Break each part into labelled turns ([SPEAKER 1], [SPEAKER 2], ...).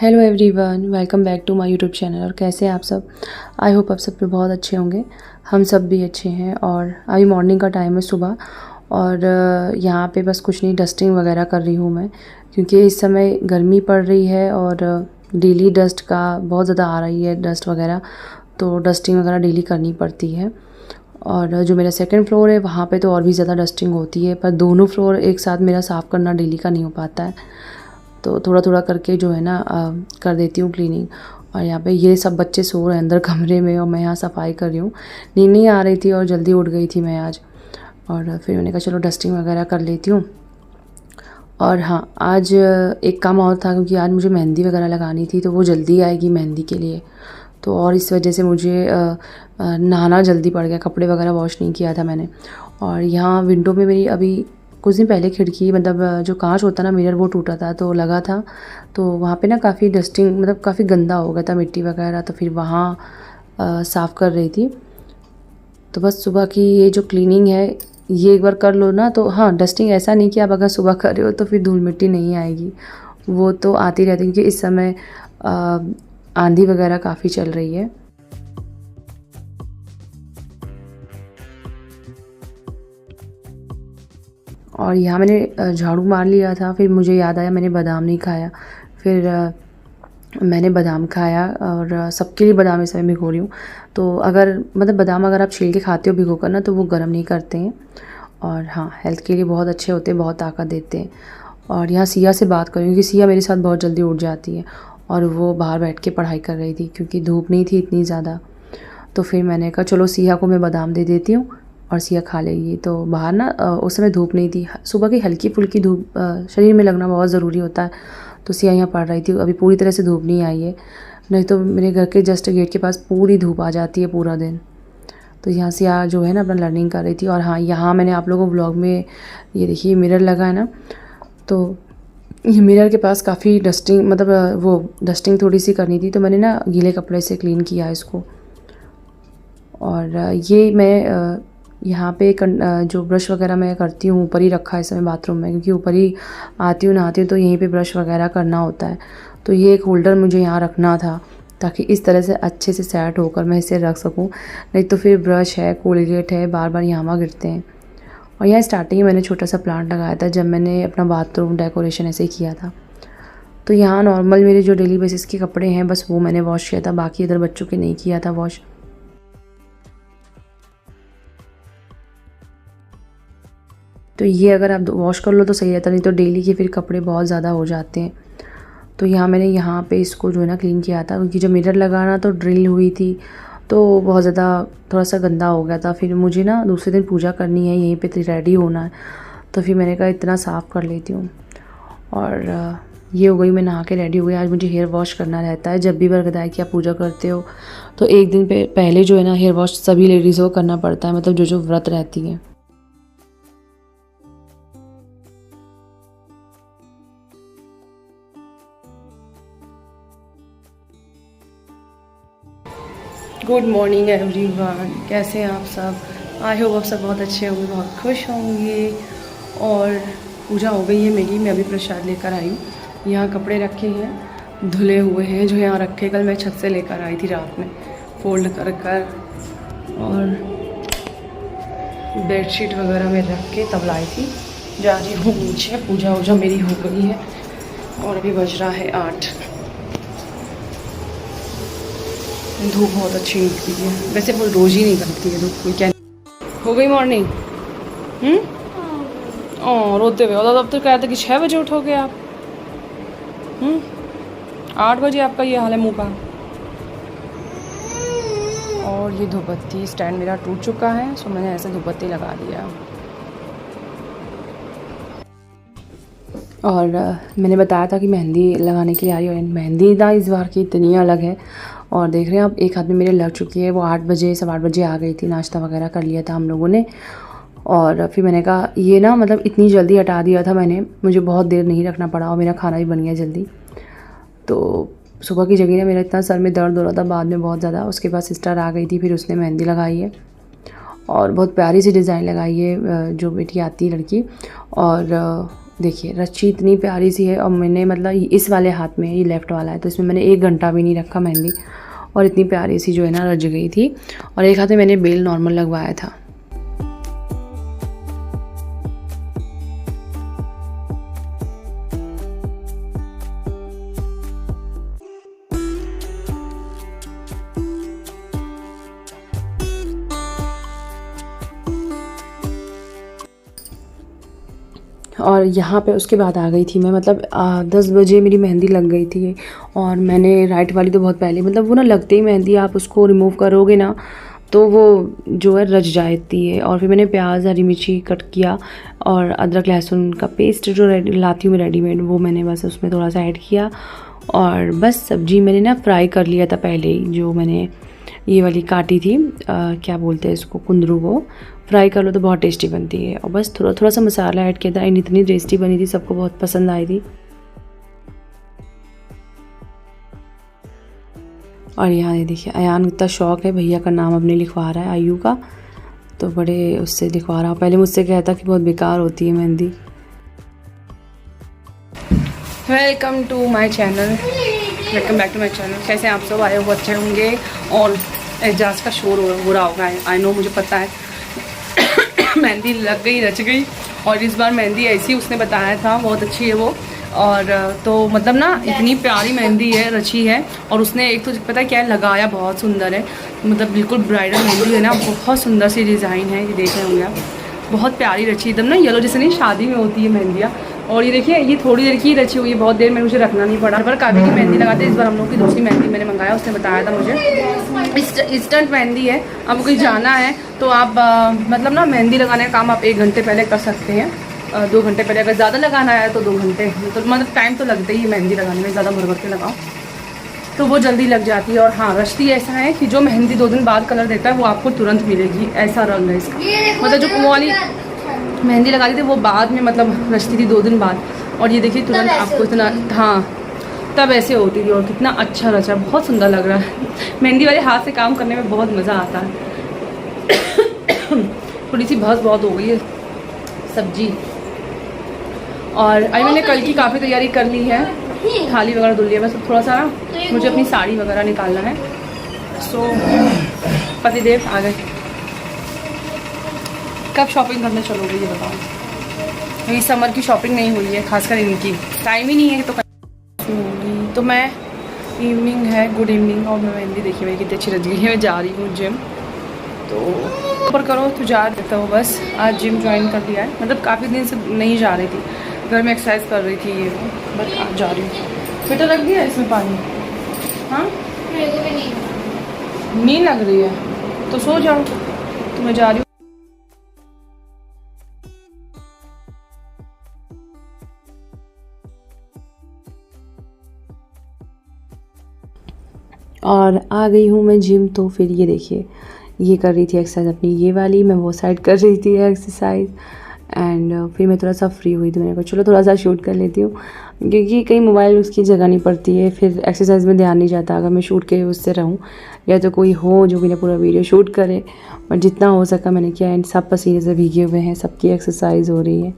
[SPEAKER 1] Hello everyone, welcome back to my YouTube channel. और कैसे हैं आप सब? आई होप आप सब पे बहुत अच्छे होंगे। हम सब भी अच्छे हैं। और अभी मॉर्निंग का टाइम है, सुबह। और यहाँ पे बस कुछ नहीं, डस्टिंग वगैरह कर रही हूँ मैं, क्योंकि इस समय गर्मी पड़ रही है और डेली डस्ट का बहुत ज़्यादा आ रही है, डस्ट वगैरह। तो डस्टिंग वगैरह डेली करनी पड़ती है। और जो मेरा सेकंड फ्लोर है वहाँ पे तो और भी ज़्यादा डस्टिंग होती है, पर दोनों फ्लोर एक साथ मेरा साफ़ करना डेली का नहीं हो पाता है। तो थोड़ा थोड़ा करके जो है ना कर देती हूँ क्लीनिंग। और यहाँ पे ये सब बच्चे सो रहे हैं अंदर कमरे में और मैं यहाँ सफाई कर रही हूँ। नींद नहीं आ रही थी और जल्दी उठ गई थी मैं आज। और फिर मैंने कहा चलो डस्टिंग वगैरह कर लेती हूँ। और हाँ, आज एक काम और था, क्योंकि आज मुझे मेहंदी वगैरह लगानी थी, तो वो जल्दी आएगी मेहंदी के लिए। तो और इस वजह से मुझे नहाना जल्दी पड़ गया, कपड़े वगैरह वॉश नहीं किया था मैंने। और यहाँ विंडो में मेरी अभी कुछ दिन पहले खिड़की, मतलब जो कांच होता है ना, मिरर, वो टूटा था, तो लगा था। तो वहाँ पे ना काफ़ी डस्टिंग, मतलब काफ़ी गंदा हो गया था, मिट्टी वगैरह। तो फिर वहाँ साफ़ कर रही थी। तो बस सुबह की ये जो क्लीनिंग है, ये एक बार कर लो ना, तो हाँ, डस्टिंग ऐसा नहीं कि आप अगर सुबह कर रहे हो तो फिर धूल मिट्टी नहीं आएगी, वो तो आती रहती है, क्योंकि इस समय आंधी वगैरह काफ़ी चल रही है। और यहाँ मैंने झाड़ू मार लिया था, फिर मुझे याद आया मैंने बादाम नहीं खाया। फिर मैंने बादाम खाया, और सबके लिए बादाम इस समय भिगो रही हूँ। तो अगर मतलब बादाम अगर आप छील के खाते हो भिगो कर ना, तो वो गर्म नहीं करते हैं। और हाँ, हेल्थ के लिए बहुत अच्छे होते हैं, बहुत ताकत देते हैं। और यहाँ सिया से बात करूँ, क्योंकि सिया मेरे साथ बहुत जल्दी उठ जाती है, और वो बाहर बैठ के पढ़ाई कर रही थी, क्योंकि धूप नहीं थी इतनी ज़्यादा। तो फिर मैंने कहा चलो सिया को मैं बादाम दे देती हूँ और सिया खा लेगी। तो बाहर ना उस समय धूप नहीं थी, सुबह की हल्की फुल्की धूप शरीर में लगना बहुत ज़रूरी होता है। तो सिया यहाँ पढ़ रही थी, अभी पूरी तरह से धूप नहीं आई है, नहीं तो मेरे घर के जस्ट गेट के पास पूरी धूप आ जाती है पूरा दिन। तो यहाँ सिया जो है ना अपना लर्निंग कर रही थी। और हाँ, यहाँ मैंने आप लोगों को ब्लॉग में ये देखिए मिरर लगा है ना, तो ये मिरर के पास काफ़ी डस्टिंग, मतलब वो डस्टिंग थोड़ी सी करनी थी, तो मैंने ना गीले कपड़े से क्लीन किया इसको। और ये मैं यहाँ पे जो ब्रश वगैरह मैं करती हूँ ऊपर ही रखा है इस समय बाथरूम में, क्योंकि ऊपर ही आती हूँ नहाती हूँ, तो यहीं पे ब्रश वगैरह करना होता है। तो ये एक होल्डर मुझे यहाँ रखना था, ताकि इस तरह से अच्छे से सेट होकर मैं इसे रख सकूँ, नहीं तो फिर ब्रश है, कोलगेट है, बार बार यहाँ गिरते हैं। और यहाँ स्टार्टिंग में मैंने छोटा सा प्लांट लगाया था, जब मैंने अपना बाथरूम डेकोरेशन ऐसे ही किया था। तो यहाँ नॉर्मल मेरे जो डेली बेसिस के कपड़े हैं बस वो मैंने वॉश किया था, बाकी इधर बच्चों के नहीं किया था वॉश। तो ये अगर आप वॉश कर लो तो सही रहता, नहीं तो डेली के फिर कपड़े बहुत ज़्यादा हो जाते हैं। तो यहाँ मैंने यहाँ पे इसको जो है ना क्लीन किया था, क्योंकि जब मिरर लगाना तो ड्रिल हुई थी, तो बहुत ज़्यादा थोड़ा सा गंदा हो गया था। फिर मुझे ना दूसरे दिन पूजा करनी है, यहीं पे रेडी होना है, तो फिर मैंने कहा इतना साफ़ कर लेती हूँ। और ये हो गई, मैं नहा के रेडी हो गई। आज मुझे हेयर वॉश करना रहता है, जब भी बरगदाई की आप पूजा करते हो तो एक दिन पहले जो है ना हेयर वॉश सभी लेडीज़ों को करना पड़ता है, मतलब जो व्रत रहती हैं। गुड मॉर्निंग एवरीवन, कैसे हैं आप सब? आई होप आप सब बहुत अच्छे होंगे, बहुत खुश होंगे। और पूजा हो गई है मेरी, मैं अभी प्रसाद लेकर आई हूँ। यहाँ कपड़े रखे हैं, धुले हुए हैं, जो यहाँ रखे कल मैं छत से लेकर आई थी रात में, फोल्ड कर कर। और बेडशीट वगैरह में रख के तब लाई थी। जा रही हूँ नीचे, पूजा वूजा मेरी हो गई है। और अभी बज रहा है 8। धूप बहुत अच्छी निकली है, वैसे वो रोज़ ही निकलती है धूप, कोई क्या। हो गई मॉर्निंग? रोते हुए और अब तो कहते कि 6 बजे उठोगे आप। 8 बजे आपका ये हाल है मुँह का। और ये धूपबत्ती स्टैंड मेरा टूट चुका है, सो मैंने ऐसे धूपबत्ती लगा दिया। और मैंने बताया था कि मेहंदी लगाने के लिए आ रही है, मेहंदी ना इस बार की इतनी अलग है। और देख रहे हैं आप, एक हाथ में मेरे लग चुकी है, वो 8 बजे 8:15 बजे आ गई थी, नाश्ता वगैरह कर लिया था हम लोगों ने। और फिर मैंने कहा ये ना, मतलब इतनी जल्दी हटा दिया था मैंने, मुझे बहुत देर नहीं रखना पड़ा, और मेरा खाना भी बन गया जल्दी। तो सुबह की जगह ना मेरा इतना सर में दर्द हो रहा था बाद में बहुत ज़्यादा। उसके बाद सिस्टर आ गई थी, फिर उसने मेहंदी लगाई है, और बहुत प्यारी सी डिज़ाइन लगाई है, जो बेटी आती है लड़की। और देखिए रची इतनी प्यारी सी है, और मैंने मतलब इस वाले हाथ में, ये लेफ़्ट वाला है, तो इसमें मैंने 1 घंटा भी नहीं रखा मेहंदी, और इतनी प्यारी सी जो है ना रच गई थी। और एक हाथ में मैंने बेल नॉर्मल लगवाया था। और यहाँ पे उसके बाद आ गई थी मैं, मतलब 10 बजे मेरी मेहंदी लग गई थी। और मैंने राइट वाली तो बहुत पहले, मतलब वो ना लगते ही मेहंदी आप उसको रिमूव करोगे ना तो वो जो है रच जाती है। और फिर मैंने प्याज, हरी मिर्ची कट किया, और अदरक लहसुन का पेस्ट जो लाती हूँ मैं रेडीमेड, वो मैंने बस उसमें थोड़ा सा ऐड किया। और बस सब्जी मैंने ना फ्राई कर लिया था पहले ही, जो मैंने ये वाली काटी थी, क्या बोलते हैं इसको, कुंदरू को फ्राई कर लो तो बहुत टेस्टी बनती है। और बस थोड़ा थोड़ा सा मसाला ऐड किया था, एंड इतनी टेस्टी बनी थी, सबको बहुत पसंद आई थी। और यहाँ ये देखिए अयान इतना शौक है, भैया का नाम अपने लिखवा रहा है आयु का, तो बड़े उससे लिखवा रहा। पहले मुझसे कहता कि बहुत बेकार होती है mehndi. Welcome to my channel, welcome back to my channel. कैसे आप सब आए हो, अच्छे होंगे। और एजाज का शोर हो रहा होगा, आई नो, मुझे पता है। मेहंदी लग गई, रच गई। और इस बार मेहंदी ऐसी उसने बताया था, बहुत अच्छी है वो। और तो मतलब ना इतनी प्यारी मेहंदी है, रची है। और उसने एक तो पता है क्या लगाया, बहुत सुंदर है, मतलब बिल्कुल ब्राइडल मेहंदी है ना, बहुत सुंदर सी डिज़ाइन है, ये देख रहे होंगे आप, बहुत प्यारी रची, एकदम ना येलो जैसे नहीं शादी में होती है मेहंदियाँ। और ये देखिए ये थोड़ी देर की रची हुई है, बहुत देर में मुझे रखना नहीं पड़ा। हर बार काफ़ी की मेहंदी लगाते, इस बार हम लोग की दूसरी मेहंदी मैंने मंगाया, उसने बताया था मुझे इंस्टेंट मेहंदी है। आपको कहीं जाना है तो आप मतलब ना मेहंदी लगाने का काम आप 1 घंटे पहले कर सकते हैं, 2 घंटे पहले। अगर ज़्यादा लगाना है तो 2 घंटे, तो मतलब टाइम तो लगता ही है मेहंदी लगाने में, ज़्यादा भर भर के लगाओ तो वो जल्दी लग जाती है। और हाँ, रचती ऐसा है कि जो मेहंदी 2 दिन बाद कलर देता है वो आपको तुरंत मिलेगी, ऐसा रंग है इसका। मतलब जो वो वाली मेहंदी लगा दी थी वो बाद में मतलब रचती थी 2 दिन बाद, और ये देखिए तुरंत आपको इतना, हाँ तब ऐसे होती थी। और कितना अच्छा रचा, बहुत सुंदर लग रहा है। मेहंदी वाले हाथ से काम करने में बहुत मज़ा आता है। थोड़ी सी भस बहुत हो गई है सब्जी। और अभी मैंने कल की काफ़ी तैयारी कर ली है, थाली वगैरह धुल लिया, बस थोड़ा सा मुझे अपनी साड़ी वगैरह निकालना है। सो पतिदेव आ गए। कब शॉपिंग करने चलोगे ये बताओ? अभी समर की शॉपिंग नहीं हुई है, खासकर इनकी टाइम ही नहीं है तो होगी। तो मैं, इवनिंग है, गुड इवनिंग। और मैं मेहंदी देखिए मेरी कितनी अच्छी रच गई है। मैं जा रही हूँ जिम, तो ऊपर करो तो जा देता हूँ। बस आज जिम ज्वाइन कर लिया है, मतलब काफ़ी दिन से नहीं जा रही थी, घर में एक्सरसाइज कर रही थी ये वो, बट आज जा रही हूँ। बेटा रख दिया इसमें पानी? हाँ नींद लग रही है तो सो जाओ, तो मैं जा रही हूँ। और आ गई हूँ मैं जिम। तो फिर ये देखिए ये कर रही थी एक्सरसाइज अपनी, ये वाली, मैं वो साइड कर रही थी एक्सरसाइज। एंड फिर मैं थोड़ा सा फ्री हुई तो मैंने कहा चलो थोड़ा सा शूट कर लेती हूँ, क्योंकि कहीं मोबाइल उसकी जगह नहीं पड़ती है, फिर एक्सरसाइज में ध्यान नहीं जाता अगर मैं शूट के उससे रहूँ, या तो कोई हो जो मेरा पूरा वीडियो शूट करे। और जितना हो सका मैंने किया, एंड सब पसीने से भीगे हुए हैं, सबकी एक्सरसाइज हो रही है।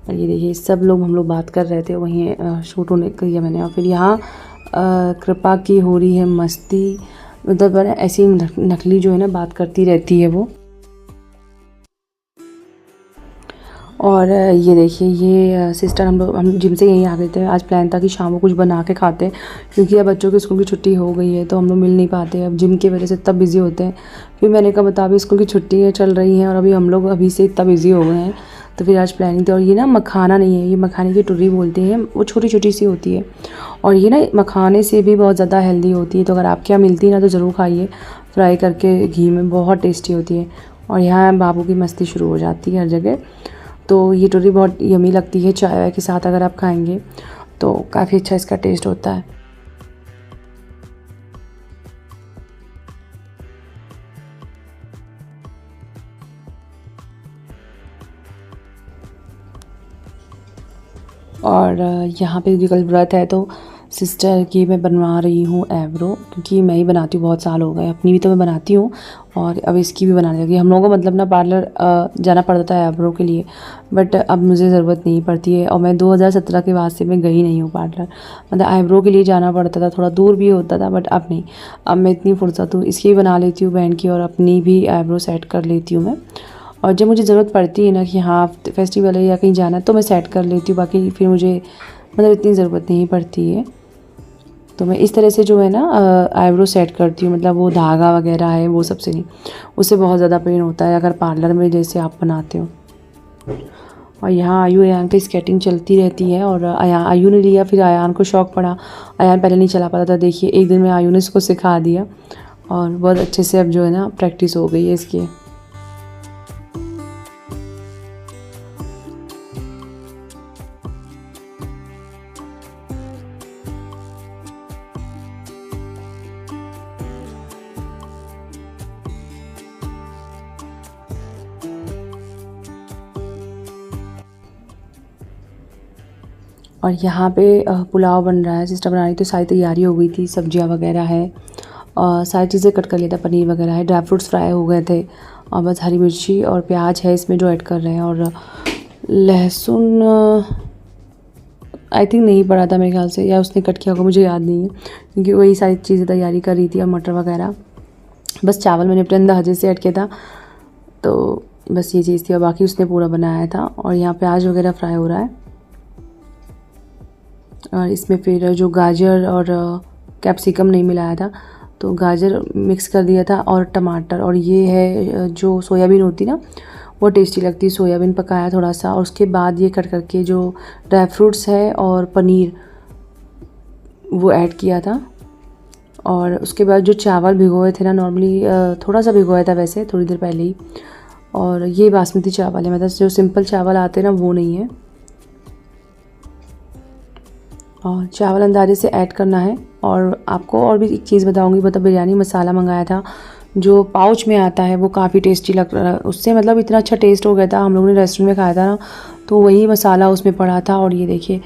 [SPEAKER 1] और ये देखिए सब लोग, हम लोग बात कर रहे थे, वहीं शूट होने किया मैंने। और फिर यहाँ कृपा की हो रही है मस्ती, मतलब ऐसी नकली जो है ना बात करती रहती है वो। और ये देखिए ये सिस्टर, हम जिम से यहीं आ गए थे। आज प्लान था कि शाम को कुछ बना के खाते हैं, क्योंकि अब बच्चों की स्कूल की छुट्टी हो गई है तो हम लोग मिल नहीं पाते, अब जिम की वजह से इतना बिज़ी होते हैं। फिर मैंने कहा बता, अभी स्कूल की छुट्टियाँ चल रही हैं और अभी हम लोग अभी से इतना बिज़ी हो गए हैं, तो फिर आज प्लानिंग थी। और ये ना मखाना नहीं है, ये मखाने की टुर्री बोलते हैं, वो छोटी छोटी सी होती है, और ये ना मखाने से भी बहुत ज़्यादा हेल्दी होती है। तो अगर आपके यहाँ मिलती है ना तो ज़रूर खाइए, फ्राई करके घी में, बहुत टेस्टी होती है। और यहाँ बाबू की मस्ती शुरू हो जाती है हर जगह। तो ये टुर्री बहुत यमी लगती है, चाय वाय के साथ अगर आप खाएंगे तो काफ़ी अच्छा इसका टेस्ट होता है। और यहाँ पे भी कल व्रत है तो सिस्टर की मैं बनवा रही हूँ आईब्रो, क्योंकि मैं ही बनाती हूँ, बहुत साल हो गए। अपनी भी तो मैं बनाती हूँ और अब इसकी भी बनाने लगी। हम लोगों को मतलब ना पार्लर जाना पड़ता था आईब्रो के लिए, बट अब मुझे ज़रूरत नहीं पड़ती है। और मैं 2017 के बाद से मैं गई नहीं हूँ पार्लर। मतलब आईब्रो के लिए जाना पड़ता था, थोड़ा दूर भी होता था, बट अब नहीं। अब मैं इतनी फुर्सत हूँ, इसकी भी बना लेती हूँ बहन की, और अपनी भी आईब्रो सेट कर लेती हूँ मैं। और जब मुझे ज़रूरत पड़ती है ना कि हाँ फेस्टिवल है या कहीं जाना है, तो मैं सेट कर लेती हूँ। बाकी फिर मुझे मतलब इतनी ज़रूरत नहीं पड़ती है। तो मैं इस तरह से जो है ना आईब्रो सेट करती हूँ। मतलब वो धागा वगैरह है वो सबसे नहीं, उससे बहुत ज़्यादा पेन होता है अगर पार्लर में जैसे आप बनाते हो। और यहाँ आयु अयान की स्केटिंग चलती रहती है, और आयु ने लिया, फिर अयान को शौक़ पड़ा। अयान पहले नहीं चला पाता था, देखिए एक दिन में आयु ने इसको सिखा दिया, और बहुत अच्छे से अब जो है ना प्रैक्टिस हो गई है इसकी। और यहाँ पे पुलाव बन रहा है, सिस्टर बना रही, तो सारी तैयारी हो गई थी। सब्जियाँ वगैरह है और सारी चीज़ें कट कर लिया था, पनीर वगैरह है, ड्राई फ्रूट्स फ्राई हो गए थे, और बस हरी मिर्ची और प्याज है इसमें जो ऐड कर रहे हैं। और लहसुन आई थिंक नहीं पड़ा था मेरे ख्याल से, या उसने कट किया होगा, मुझे याद नहीं है, क्योंकि वही सारी चीज़ें तैयारी कर रही थी, और मटर वगैरह। बस चावल मैंने अपने अंदाजे से ऐड किया था, तो बस ये चीज़ थी, और बाकी उसने पूरा बनाया था। और यहाँ प्याज वगैरह फ्राई हो रहा है, और इसमें फिर जो गाजर और कैप्सिकम नहीं मिलाया था, तो गाजर मिक्स कर दिया था, और टमाटर। और ये है जो सोयाबीन होती ना, वो टेस्टी लगती है। सोयाबीन पकाया थोड़ा सा, और उसके बाद ये कट करके जो ड्राई फ्रूट्स है और पनीर वो ऐड किया था। और उसके बाद जो चावल भिगोए थे ना, नॉर्मली थोड़ा सा भिगोया था वैसे थोड़ी देर पहले ही। और ये बासमती चावल है, मतलब जो सिंपल चावल आते हैं ना वो नहीं है। और चावल अंदाजे से ऐड करना है। और आपको और भी एक चीज़ बताऊंगी, मतलब बिरयानी मसाला मंगाया था जो पाउच में आता है, वो काफ़ी टेस्टी लग रहा है। उससे मतलब इतना अच्छा टेस्ट हो गया था, हम लोगों ने रेस्टोरेंट में खाया था ना, तो वही मसाला उसमें पड़ा था। और ये देखिए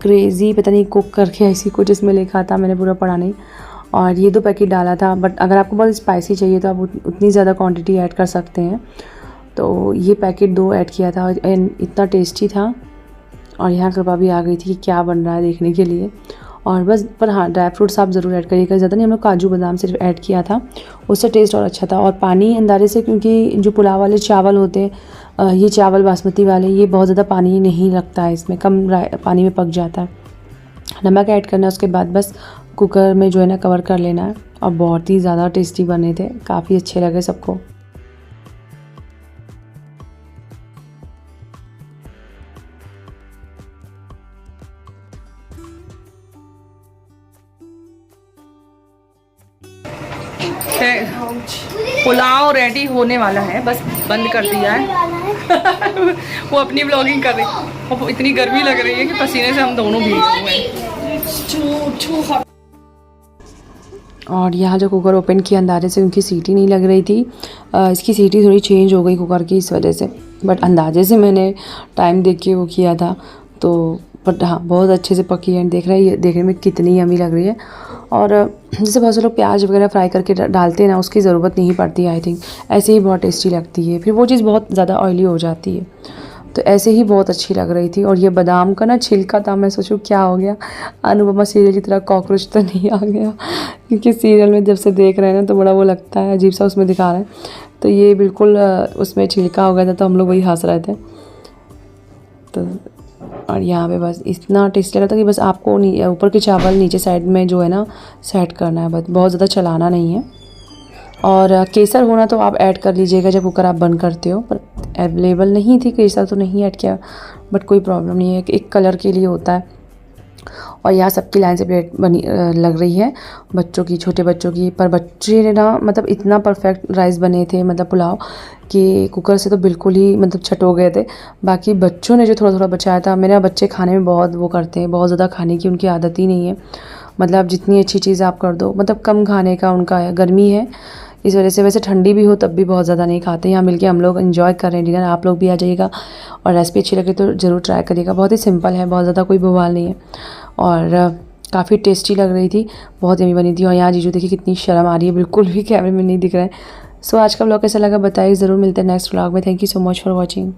[SPEAKER 1] क्रेज़ी पता नहीं कुक करके ऐसी कुछ इसमें लिखा था, मैंने पूरा पढ़ा नहीं। और ये 2 पैकेट डाला था, बट अगर आपको बहुत स्पाइसी चाहिए तो आप उतनी ज़्यादा क्वांटिटी ऐड कर सकते हैं। तो ये पैकेट 2 ऐड किया था, एंड इतना टेस्टी था। और यहाँ कृपा भी आ गई थी कि क्या बन रहा है देखने के लिए। और बस, पर हाँ ड्राई फ्रूट्स आप ज़रूर ऐड करिएगा, ज़्यादा नहीं, हम लोग काजू बादाम सिर्फ ऐड किया था, उससे टेस्ट और अच्छा था। और पानी अंदाजे से, क्योंकि जो पुलाव वाले चावल होते हैं, ये चावल बासमती वाले, ये बहुत ज़्यादा पानी नहीं लगता है इसमें, कम पानी में पक जाता है। नमक ऐड करना है, उसके बाद बस कुकर में जो है ना कवर कर लेना है। और बहुत ही ज़्यादा टेस्टी बने थे, काफ़ी अच्छे लगे सबको।
[SPEAKER 2] पुलाव रेडी होने वाला है, बस बंद कर दिया है। वो अपनी व्लॉगिंग कर रही है, और इतनी गर्मी लग रही है कि पसीने से हम दोनों भीग हुए हैं।
[SPEAKER 1] और यहाँ जो कुकर ओपन किया अंदाजे से, उनकी सीटी नहीं लग रही थी, इसकी सीटी थोड़ी चेंज हो गई कुकर की इस वजह से, बट अंदाजे से मैंने टाइम देख के वो किया था। तो बट हाँ बहुत अच्छे से पकी है, देख रहे हैं ये देखने में कितनी यमी लग रही है। और जैसे बहुत से लोग प्याज वगैरह फ्राई करके डालते हैं ना, उसकी ज़रूरत नहीं पड़ती आई थिंक, ऐसे ही बहुत टेस्टी लगती है। फिर वो चीज़ बहुत ज़्यादा ऑयली हो जाती है, तो ऐसे ही बहुत अच्छी लग रही थी। और ये बादाम का ना छिलका था, मैं सोचूं क्या हो गया, अनुपमा सीरियल की तरह कॉकरोच तो नहीं आ गया, क्योंकि सीरियल में जब से देख रहे हैं ना तो बड़ा वो लगता है अजीब सा, उसमें दिखा रहे हैं, तो ये बिल्कुल उसमें छिलका हो गया था, तो हम लोग वही हंस रहे थे। तो और यहाँ पे बस इतना टेस्टी लगा था कि बस आपको ऊपर के चावल नीचे साइड में जो है ना सेट करना है, बस बहुत ज़्यादा चलाना नहीं है। और केसर होना तो आप ऐड कर लीजिएगा जब कुकर आप बंद करते हो, पर अवेलेबल नहीं थी केसर तो नहीं ऐड किया, बट कोई प्रॉब्लम नहीं है, एक कलर के लिए होता है। और यहाँ सबकी लाइन से प्लेट बनी लग रही है, बच्चों की, छोटे बच्चों की। पर बच्चे ने ना मतलब इतना परफेक्ट राइस बने थे, मतलब पुलाव, कि कुकर से तो बिल्कुल ही मतलब छट हो गए थे। बाकी बच्चों ने जो थोड़ा थोड़ा बचाया था, मेरे बच्चे खाने में बहुत वो करते हैं, बहुत ज़्यादा खाने की उनकी आदत ही नहीं है। मतलब जितनी अच्छी चीज़ आप कर दो, मतलब कम खाने का उनका है, गर्मी है इस वजह से। वैसे ठंडी भी हो तब भी बहुत ज़्यादा नहीं खाते। यहाँ मिलके हम लोग एंजॉय कर रहे हैं डिनर, आप लोग भी आ जाइएगा। और रेसिपी अच्छी लगे तो ज़रूर ट्राई करिएगा, बहुत ही सिंपल है, बहुत ज़्यादा कोई बवाल नहीं है। और काफ़ी टेस्टी लग रही थी, बहुत यम्मी बनी थी। और यहाँ जीजू देखिए कितनी शर्म आ रही है, बिल्कुल भी कैमरे में नहीं दिख रहा है। सो आज का व्लॉग कैसा लगा बताइए ज़रूर। मिलते हैं नेक्स्ट व्लॉग में। Thank you so much for watching.